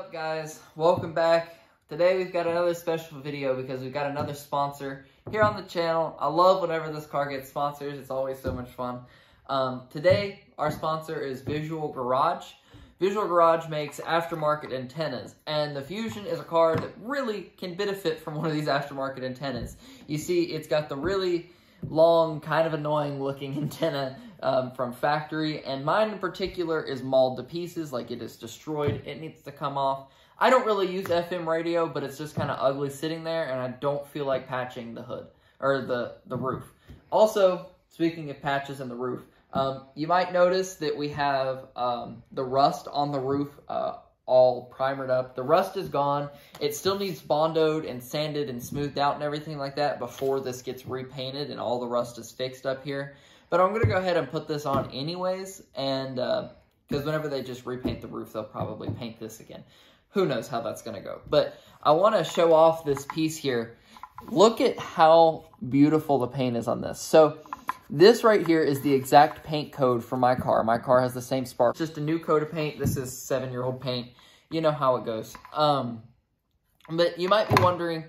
up, guys? Welcome back. Today we've got another special video because we've got another sponsor here on the channel. I love whenever this car gets sponsors. It's always so much fun. Today our sponsor is Visual Garage. Visual Garage makes aftermarket antennas, and the Fusion is a car that really can benefit from one of these aftermarket antennas. You see, it's got the really long, kind of annoying looking antenna from factory, and mine in particular is mauled to pieces, like it is destroyed. It needs to come off. I don't really use FM radio, but it's just kind of ugly sitting there, and I don't feel like patching the hood, or the roof. Also, speaking of patches in the roof, you might notice that we have the rust on the roof all primered up. The rust is gone. It still needs bondoed and sanded and smoothed out and everything like that before this gets repainted and all the rust is fixed up here. But I'm going to go ahead and put this on anyways, and because whenever they just repaint the roof, they'll probably paint this again. Who knows how that's going to go. But I want to show off this piece here. Look at how beautiful the paint is on this. So this right here is the exact paint code for my car. My car has the same spark. Just a new coat of paint. This is 7-year-old paint. You know how it goes. But you might be wondering,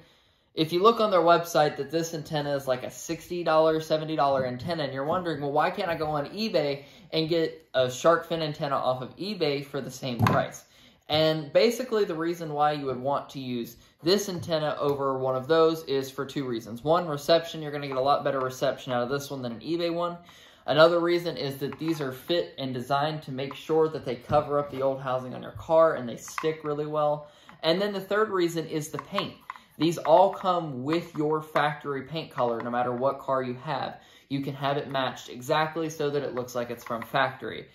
if you look on their website, that this antenna is like a $60, $70 antenna, and you're wondering, well, why can't I go on eBay and get a shark fin antenna off of eBay for the same price? And basically the reason why you would want to use this antenna over one of those is for two reasons. One, reception. You're going to get a lot better reception out of this one than an eBay one. Another reason is that these are fit and designed to make sure that they cover up the old housing on your car and they stick really well. And then the third reason is the paint. These all come with your factory paint color, no matter what car you have. You can have it matched exactly so that it looks like it's from factory.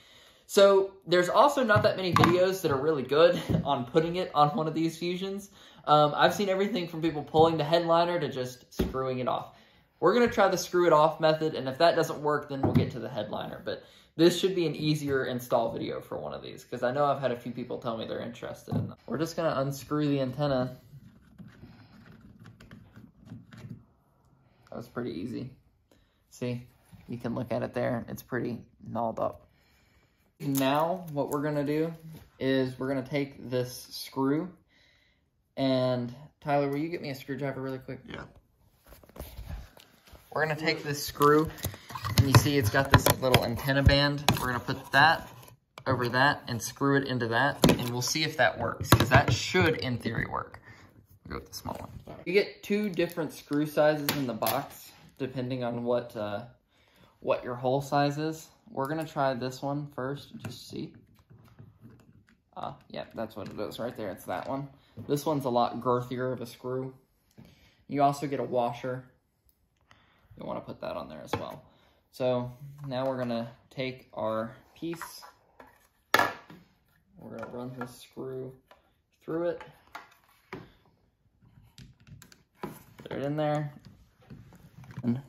So there's also not that many videos that are really good on putting it on one of these Fusions. I've seen everything from people pulling the headliner to just screwing it off. We're going to try the screw it off method, and if that doesn't work, then we'll get to the headliner. But this should be an easier install video for one of these, because I know I've had a few people tell me they're interested in them. We're just going to unscrew the antenna. That was pretty easy. See, you can look at it there. It's pretty gnawed up. Now, what we're going to do is we're going to take this screw, and Tyler, will you get me a screwdriver really quick? Yeah. We're going to take this screw, and you see it's got this little antenna band. We're going to put that over that and screw it into that, and we'll see if that works, because that should, in theory, work. We'll go with the small one. You get two different screw sizes in the box, depending on what your hole size is. We're going to try this one first, just see. Yeah, that's what it is right there. It's that one. This one's a lot girthier of a screw. You also get a washer. You want to put that on there as well. So now we're going to take our piece. We're going to run this screw through it. Put it in there. And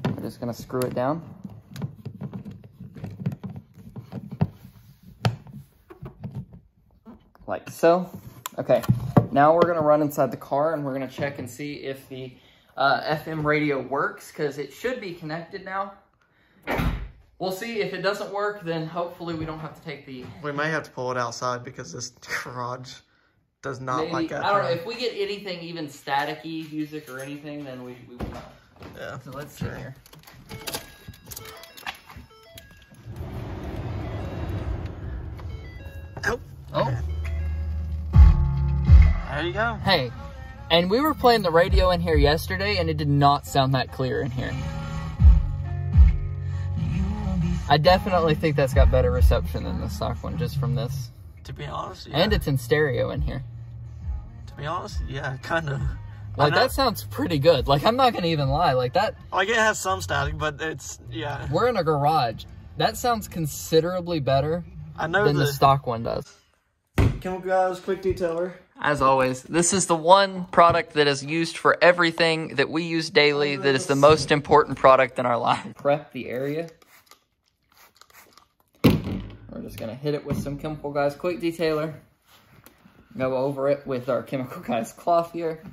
we're just going to screw it down. Like so. Okay, now we're going to run inside the car and we're going to check and see if the FM radio works, because it should be connected now. We'll see. If it doesn't work, then hopefully we don't have to take the... We may have to pull it outside because this garage does not like that. I don't know. If we get anything even staticky music or anything, then we will know. Yeah. So let's see here. Oh. Oh. There you go. Hey, and we were playing the radio in here yesterday, and it did not sound that clear in here. I definitely think that's got better reception than the stock one, just from this. To be honest, yeah. And it's in stereo in here. To be honest, yeah, kind of. Like, that sounds pretty good. Like, I'm not going to even lie. Like, that... Like, it has some static, but it's, yeah. We're in a garage. That sounds considerably better than the stock one does. Chemical Guys Quick Detailer. As always, this is the one product that is used for everything that we use daily, that is the most important product in our life. Prep the area. We're just going to hit it with some Chemical Guys Quick Detailer. Go over it with our Chemical Guys cloth here.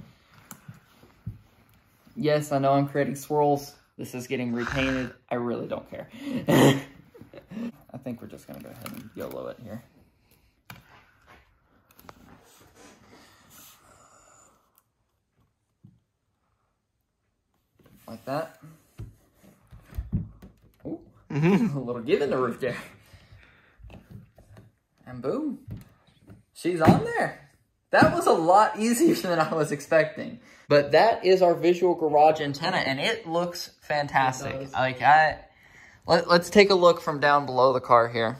Yes, I know I'm creating swirls. This is getting repainted. I really don't care. I think we're just going to go ahead and YOLO it here. A little give in the roof there. And boom. She's on there. That was a lot easier than I was expecting. But that is our visual garage antenna, and it looks fantastic. It does. Like let's take a look from down below the car here.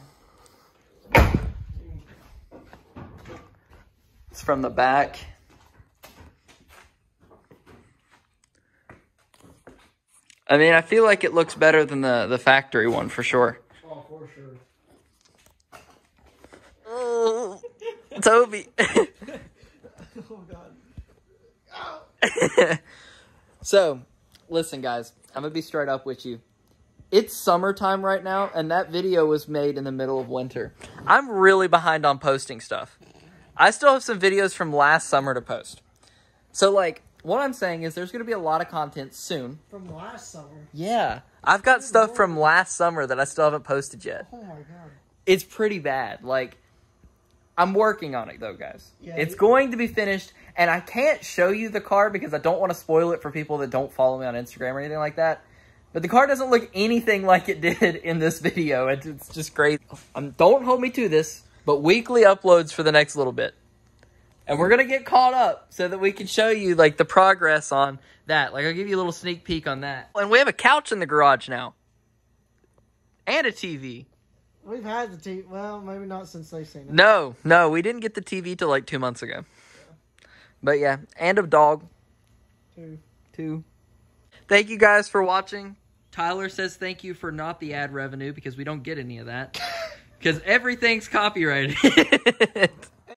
It's from the back. I mean, I feel like it looks better than the factory one for sure. Oh, for sure. Oh, Toby. Oh, God. So, listen, guys. I'm going to be straight up with you. It's summertime right now, and that video was made in the middle of winter. I'm really behind on posting stuff. I still have some videos from last summer to post. So, like, what I'm saying is there's going to be a lot of content soon. From last summer? Yeah. I've got stuff from last summer that I still haven't posted yet. Oh, my God. It's pretty bad. Like, I'm working on it, though, guys. Yeah, it's going to be finished, and I can't show you the car because I don't want to spoil it for people that don't follow me on Instagram or anything like that. But the car doesn't look anything like it did in this video. It's just great. Don't hold me to this, but weekly uploads for the next little bit. And we're going to get caught up so that we can show you, like, the progress on that. Like, I'll give you a little sneak peek on that. And we have a couch in the garage now. And a TV. We've had the TV. Well, maybe not since they've seen it. No, we didn't get the TV till like 2 months ago. Yeah. But yeah, and a dog. Two. Thank you guys for watching. Tyler says thank you for not the ad revenue because we don't get any of that. Because everything's copyrighted.